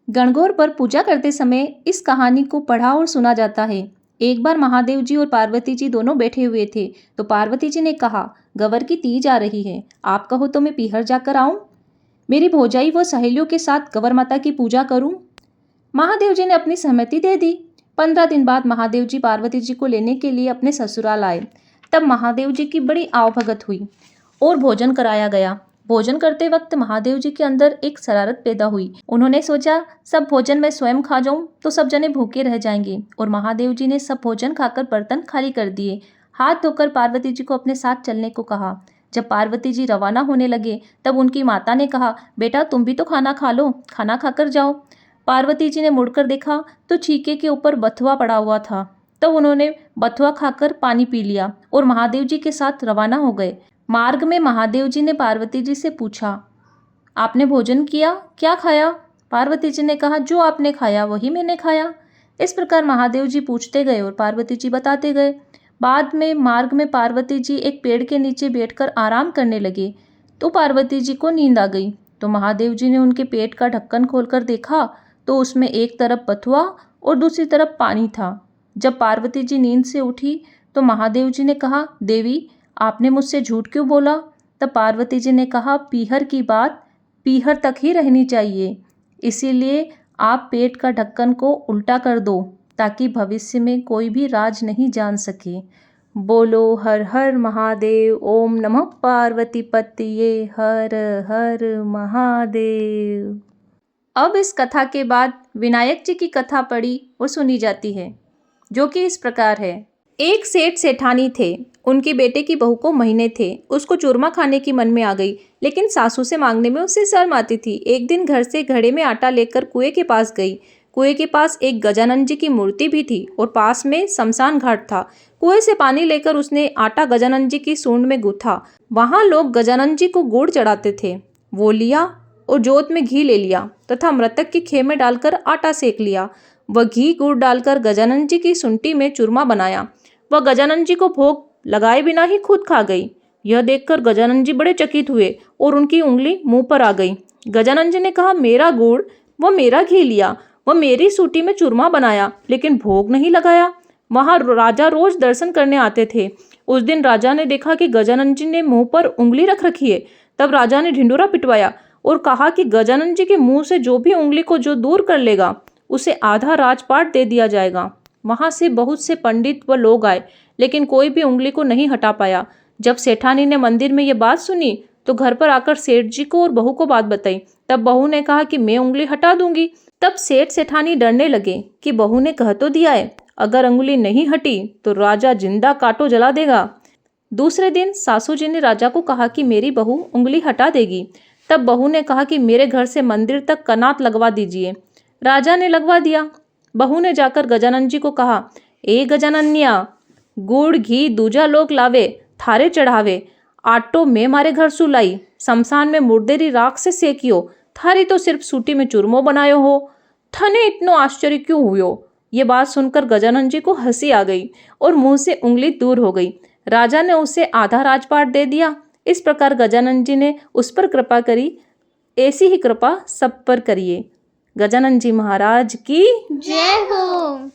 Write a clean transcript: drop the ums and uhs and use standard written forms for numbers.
गणगौर पर पूजा करते समय इस कहानी को पढ़ा और सुना जाता है। एक बार महादेव जी और पार्वती जी दोनों बैठे हुए थे, तो पार्वती जी ने कहा, गवर की तीज आ रही है, आप कहो तो मैं पीहर जाकर आऊं? मेरी भौजाई व सहेलियों के साथ गवर माता की पूजा करूं? महादेव जी ने अपनी सहमति दे दी। 15 दिन बाद महादेव जी पार्वती जी को लेने के लिए अपने ससुराल आए। तब महादेव जी की बड़ी आवभगत हुई और भोजन कराया गया। भोजन करते वक्त महादेव जी के अंदर एक शरारत पैदा हुई। उन्होंने सोचा, सब भोजन मैं स्वयं खा जाऊं तो सब जने भूखे रह जाएंगे, और महादेव जी ने सब भोजन खाकर बर्तन खाली कर दिए। हाथ धोकर पार्वती जी को अपने साथ चलने को कहा। जब पार्वती जी रवाना होने लगे, तब उनकी माता ने कहा, बेटा तुम भी तो खाना खा लो, खाना खाकर जाओ। पार्वती जी ने मुड़कर देखा तो छीके के ऊपर बथुआ पड़ा हुआ था। तो उन्होंने बथुआ खाकर पानी पी लिया और महादेव जी के साथ रवाना हो गए। मार्ग में महादेव जी ने पार्वती जी से पूछा, आपने भोजन किया, क्या खाया? पार्वती जी ने कहा, जो आपने खाया वही मैंने खाया। इस प्रकार महादेव जी पूछते गए और पार्वती जी बताते गए। बाद में मार्ग में पार्वती जी एक पेड़ के नीचे बैठकर आराम करने लगे, तो पार्वती जी को नींद आ गई। तो महादेव जी ने उनके पेट का ढक्कन खोलकर देखा, तो उसमें एक तरफ बथुआ और दूसरी तरफ पानी था। जब पार्वती जी नींद से उठी, तो महादेव जी ने कहा, देवी आपने मुझसे झूठ क्यों बोला? तब पार्वती जी ने कहा, पीहर की बात पीहर तक ही रहनी चाहिए, इसीलिए आप पेट का ढक्कन को उल्टा कर दो, ताकि भविष्य में कोई भी राज नहीं जान सके। बोलो हर हर महादेव, ओम नमः पार्वती पतिये हर हर महादेव। अब इस कथा के बाद विनायक जी की कथा पढ़ी और सुनी जाती है, जो कि इस प्रकार है। एक सेठ सेठानी थे, उनके बेटे की बहू को महीने थे। उसको चूरमा खाने की मन में आ गई, लेकिन सासू से मांगने में उसे शर्म आती थी। एक दिन घर से घड़े में आटा लेकर कुएं के पास गई। कुएं के पास एक गजानन जी की मूर्ति भी थी और पास में शमशान घाट था। कुएं से पानी लेकर उसने आटा गजानन जी की सूंड में गूथा। वहां लोग गजानन जी को गुड़ चढ़ाते थे, वो लिया और जोत में घी ले लिया तथा मृतक की खे में डालकर आटा सेक लिया। वह घी गुड़ डालकर गजानन जी की सुंटी में चूरमा बनाया। वह गजानन जी को भोग लगाए बिना ही खुद खा गई। यह देखकर गजानन जी बड़े चकित हुए और उनकी उंगली मुंह पर आ गई। गजानन जी ने कहा, मेरा गुड़ व मेरा घी लिया, वह मेरी सूटी में चूरमा बनाया, लेकिन भोग नहीं लगाया। वहां राजा रोज दर्शन करने आते थे। उस दिन राजा ने देखा कि गजानन जी ने मुंह पर उंगली रख रखी है। तब राजा ने ढिंढोरा पिटवाया और कहा कि गजानन जी के मुंह से जो भी उंगली को जो दूर कर लेगा, उसे आधा राजपाट दे दिया जाएगा। वहां से बहुत से पंडित व लोग आए, लेकिन कोई भी उंगली को नहीं हटा पाया। जब सेठानी ने मंदिर में ये बात सुनी, तो घर पर आकर सेठ जी को और बहू को बात बताई। तब बहू ने कहा कि मैं उंगली हटा दूंगी। तब सेठ सेठानी डरने लगे कि बहू ने कह तो दिया है, अगर उंगली नहीं हटी तो राजा जिंदा काटो जला देगा। दूसरे दिन सासू जी ने राजा को कहा कि मेरी बहू उंगली हटा देगी। तब बहू ने कहा कि मेरे घर से मंदिर तक कनात लगवा दीजिए। राजा ने लगवा दिया। बहू ने जाकर गजानन जी को कहा, ए गजानन्या, गुड़ घी दूजा लोग लावे, थारे चढ़ावे, आटो में मारे घर सुलाई, शमशान में मुर्देरी राख से सेकियो, थारी तो सिर्फ सूटी में चूरमो बनायो हो, थने इतनो आश्चर्य क्यों हुयो? ये बात सुनकर गजानन जी को हंसी आ गई और मुंह से उंगली दूर हो गई। राजा ने उसे आधा राजपाट दे दिया। इस प्रकार गजानन जी ने उस पर कृपा करी। ऐसी ही कृपा सब पर करिए। गजानन जी महाराज की जय हो।